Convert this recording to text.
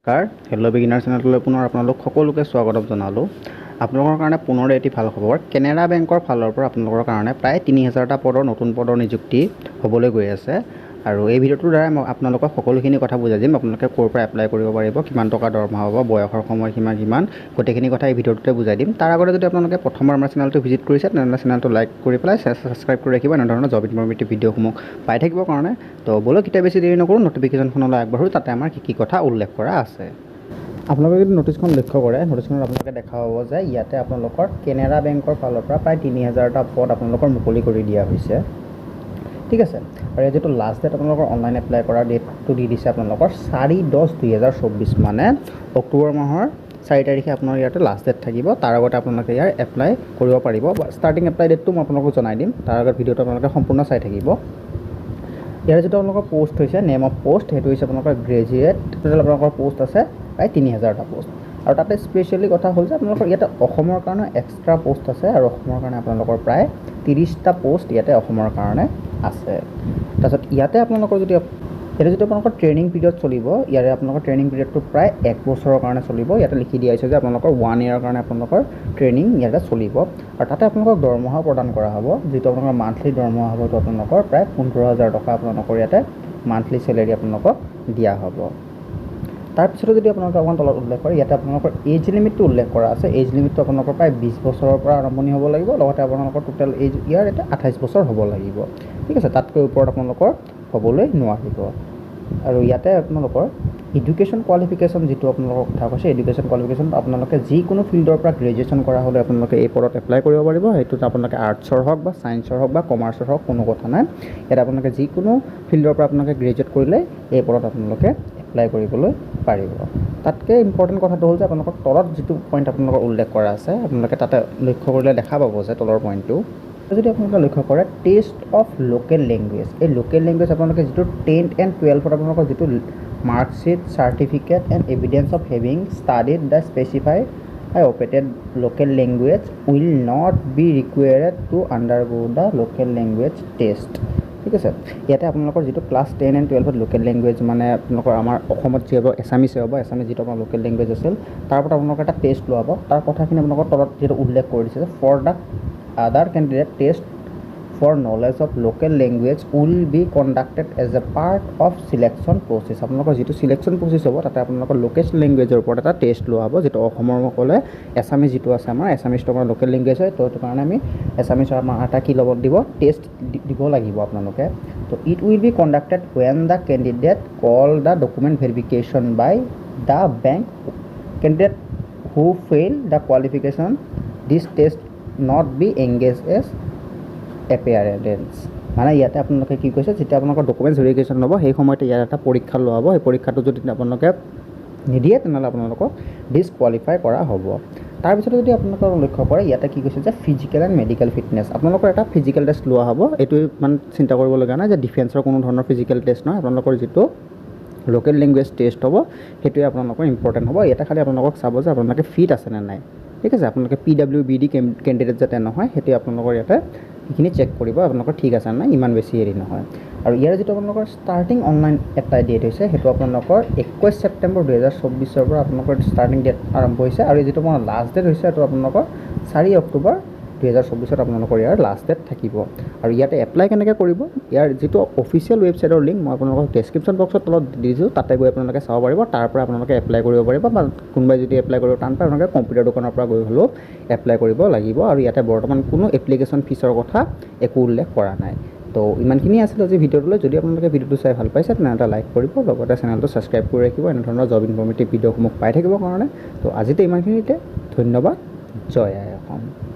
Hello' beginner চেনেললৈ পুনৰ আপোনালোক সকলোকে স্বাগতম জনালোঁ। আপোনালোকৰ কাৰণে পুনৰ এটি ভাল খবৰ। কেনেৰা বেংকৰ ফালৰ পৰা আপোনালোকৰ কাৰণে প্ৰায় 3000টা পদৰ নতুন পদৰ নিযুক্তি হ'বলৈ গৈ আছে। আৰু এই ভিডিঅ'টোৰ দ্বাৰা মই আপোনালোকক সকলোখিনি কথা বুজাই দিম। আপোনালোকে ক'ৰ পৰা এপ্লাই কৰিব পাৰিব, কিমান টকা দৰমহা হ'ব, বয়সৰ সময়সীমা কিমান, গোটেইখিনি কথা এই ভিডিঅ'টোতে বুজাই দিম। তাৰ আগতে যদি আপোনালোকে প্ৰথমবাৰ আমাৰ চেনেলটো ভিজিট কৰিছে তেনেহ'লে চেনেলটো লাইক কৰি পেলাই ছাবস্ক্ৰাইব কৰি ৰাখিব এনেধৰণৰ জব ইনফৰ্মেটিভ ভিডিঅ'সমূহ পাই থাকিবৰ কাৰণে। তো ব'লক এতিয়া বেছি দেৰি নকৰোঁ, ন'টিফিকেশ্যনখনলৈ আগবাঢ়োঁ। তাতে আমাৰ কি কথা উল্লেখ কৰা আছে। আপোনালোকে যদি ন'টিচখন লক্ষ্য কৰে, ন'টিচখনত আপোনালোকে দেখা পাব যে ইয়াতে আপোনালোকৰ কেনেৰা বেংকৰ ফালৰ পৰা প্ৰায় 3000টা পদ আপোনালোকৰ মুকলি কৰি দিয়া হৈছে। ঠিক আছে, আৰু এই যিটো লাষ্ট ডেট আপোনালোকৰ অনলাইন এপ্লাই কৰাৰ ডেটটো দি দিছে আপোনালোকৰ 4/10/2024 মানে অক্টোবৰ মাহৰ 4 তাৰিখে আপোনাৰ ইয়াতে লাষ্ট ডেট থাকিব। তাৰ আগতে আপোনালোকে ইয়াৰ এপ্লাই কৰিব পাৰিব। ষ্টাৰ্টিং এপ্লাই ডেটটো মই আপোনালোকক জনাই দিম, তাৰ আগত ভিডিঅ'টো আপোনালোকে সম্পূৰ্ণ চাই থাকিব। ইয়াৰ যিটো আপোনালোকৰ পোষ্ট হৈছে, নেম অফ পোষ্ট, সেইটো হৈছে আপোনালোকৰ গ্ৰেজুৱেট। টোটেল আপোনালোকৰ পোষ্ট আছে প্ৰায় 3000টা পোষ্ট। আৰু তাতে স্পেচিয়েলি কথা হ'ল যে আপোনালোকৰ ইয়াতে অসমৰ কাৰণে এক্সট্ৰা পোষ্ট আছে, আৰু অসমৰ কাৰণে আপোনালোকৰ প্ৰায় 30টা পোষ্ট ইয়াতে অসমৰ কাৰণে আছে। তাৰপিছত ইয়াতে আপোনালোকৰ যিটো আপোনালোকৰ ট্ৰেইনিং পিৰিয়ড চলিব, ইয়াৰে আপোনালোকৰ ট্ৰেইনিং পিৰিয়ডটো প্ৰায় 1 বছৰৰ কাৰণে চলিব। ইয়াতে লিখি দিয়া হৈছে যে আপোনালোকৰ 1 ইয়াৰৰ কাৰণে আপোনালোকৰ ট্ৰেইনিং ইয়াতে চলিব। আৰু তাতে আপোনালোকক দৰমহাও প্ৰদান কৰা হ'ব, যিটো আপোনালোকৰ মান্থলি দৰমহা হ'ব, সেইটো আপোনালোকৰ প্ৰায় 15000 টকা আপোনালোকৰ ইয়াতে মান্থলি চেলেৰি আপোনালোকক দিয়া হ'ব। তাৰপিছতো যদি আপোনালোকে অকণমান তলত উল্লেখ কৰে, ইয়াতে আপোনালোকৰ এজ লিমিটটো উল্লেখ কৰা আছে। এজ লিমিটটো আপোনালোকৰ প্ৰায় 20 বছৰৰ পৰা আৰম্ভণি হ'ব লাগিব, লগতে আপোনালোকৰ টোটেল এজ ইয়াৰ ইয়াতে 28 বছৰ হ'ব লাগিব। ঠিক আছে, তাতকৈ ওপৰত আপোনালোকৰ হ'বলৈ নোৱাৰিব। আৰু ইয়াতে আপোনালোকৰ এডুকেশ্যন কোৱালিফিকেশ্যন যিটো আপোনালোকৰ কথা কৈছে, এডুকেশ্যন কোৱালিফিকেশ্যন আপোনালোকে যিকোনো ফিল্ডৰ পৰা গ্ৰেজুৱেশ্যন কৰা হ'লে আপোনালোকে এই পদত এপ্লাই কৰিব পাৰিব। সেইটোত আপোনালোকে আৰ্টছৰ হওক বা ছায়েন্সৰ হওক বা কমাৰ্চৰ হওক কোনো কথা নাই। ইয়াত আপোনালোকে যিকোনো ফিল্ডৰ পৰা আপোনালোকে গ্ৰেজুৱেট কৰিলে এই পদত আপোনালোকে এপ্লাই কৰিবলৈ পাৰিব। তাতকৈ ইম্পৰ্টেণ্ট কথাটো হ'ল যে আপোনালোকৰ তলত যিটো পইণ্ট আপোনালোকৰ উল্লেখ কৰা আছে, আপোনালোকে তাতে লক্ষ্য কৰিলে দেখা পাব যে তলৰ পইণ্টটো যদি আপোনালোকে লক্ষ্য কৰে, টেষ্ট অফ লোকেল লেংগুৱেজ। এই লোকেল লেংগুৱেজ আপোনালোকে যিটো 10th and 12th আপোনালোকৰ যিটো marksheet, certificate and evidence of having studied the specified opted local language will not be required to undergo the local language test. ঠিক আছে, ইয়াতে আপোনালোকৰ যিটো ক্লাছ 10 and 12ত লোকেল লেংগুৱেজ মানে আপোনালোকৰ আমাৰ অসমত যি হ'ব এছামিছে হ'ব, এছামিজ যিটো আপোনাৰ লোকেল লেংগুৱেজ আছিল, তাৰ পৰা আপোনালোকৰ এটা টেষ্ট লোৱা হ'ব। তাৰ কথাখিনি আপোনালোকৰ তলত যিটো উল্লেখ কৰি দিছে যে for the other candidate test for knowledge of local language will be conducted as a part of selection process. আপোনালোকৰ যিটো চিলেকশ্যন প্ৰচেছ হ'ব, তাতে আপোনালোকৰ লোকেল লেংগুৱেজৰ ওপৰত এটা টেষ্ট লোৱা হ'ব, যিটো অসমৰ ক'লে এছামিজ যিটো আছে আমাৰ এছামিজটো আমাৰ লোকেল লেংগুৱেজ হয়। তো সেইটো কাৰণে আমি এছামিজৰ আমাৰ এটা কি ল'ব দিব, টেষ্ট দিব লাগিব আপোনালোকে। তো it will be conducted when the candidate call the document verification by the bank candidate who fail the qualification this test not be engage as appearance. মানে ইয়াতে আপোনালোকে কি কৈছে, যেতিয়া আপোনালোকৰ ডকুমেণ্টছ ভেৰিফিকেশ্যন হ'ব সেই সময়তে ইয়াত এটা পৰীক্ষা লোৱা হ'ব। সেই পৰীক্ষাটো যদি আপোনালোকে নিদিয়ে তেনেহ'লে আপোনালোকক ডিছকুৱালিফাই কৰা হ'ব। তাৰপিছতে যদি আপোনালোকে লক্ষ্য কৰে, ইয়াতে কি কৈছে যে ফিজিকেল এণ্ড মেডিকেল ফিটনেছ আপোনালোকৰ এটা ফিজিকেল টেষ্ট লোৱা হ'ব। এইটো ইমান চিন্তা কৰিবলগীয়া নাই যে ডিফেন্সৰ কোনো ধৰণৰ ফিজিকেল টেষ্ট নহয়, আপোনালোকৰ যিটো লোকেল লেংগুৱেজ টেষ্ট হ'ব সেইটোৱে আপোনালোকৰ ইম্পৰ্টেণ্ট হ'ব। ইয়াতে খালি আপোনালোকক চাব যে আপোনালোকে ফিট আছে নে নাই। ঠিক আছে, আপোনালোকে PWBD কেণ্ডিডেট যাতে নহয় সেইটো আপোনালোকৰ ইয়াতে সেইখিনি চেক কৰিব, আপোনালোকৰ ঠিক আছে নাই, ইমান বেছি হেৰি নহয়। আৰু ইয়াৰ যিটো আপোনালোকৰ ষ্টাৰ্টিং অনলাইন এপ্লাই ডেট হৈছে, সেইটো আপোনালোকৰ 21 ছেপ্টেম্বৰ 2024 পৰা আপোনালোকৰ ষ্টাৰ্টিং ডেট আৰম্ভ হৈছে। আৰু যিটো আপোনাৰ লাষ্ট ডেট হৈছে সেইটো আপোনালোকৰ 4 অক্টোবৰ 2024 আপোনালোকৰ ইয়াৰ লাষ্ট ডেট থাকিব। আৰু ইয়াতে এপ্লাই কেনেকৈ কৰিব, ইয়াৰ যিটো অফিচিয়েল ৱেবছাইটৰ লিংক মই আপোনালোকক ডেছক্ৰিপশ্যন বক্সত তলত দি দিছোঁ, তাতে গৈ আপোনালোকে চাব পাৰিব। তাৰ পৰা আপোনালোকে এপ্লাই কৰিব পাৰিব, বা কোনোবাই যদি এপ্লাই কৰিব টান পায় আপোনালোকে কম্পিউটাৰ দোকানৰ পৰা গৈ হ'লেও এপ্লাই কৰিব লাগিব। আৰু ইয়াতে বৰ্তমান কোনো এপ্লিকেশ্যন ফিছৰ কথা একো উল্লেখ কৰা নাই। তো ইমানখিনি আছিল আজি ভিডিঅ'টোলৈ। যদি আপোনালোকে ভিডিঅ'টো চাই ভাল পাইছে তেনেহ'লে লাইক কৰিব, লগতে চেনেলটো ছাবস্ক্ৰাইব কৰি ৰাখিব এনেধৰণৰ জব ইনফৰ্মেটিভ ভিডিঅ'সমূহ পাই থাকিবৰ কাৰণে। তো আজিতে ইমানখিনিতে, ধন্যবাদ। জয় আই অসম।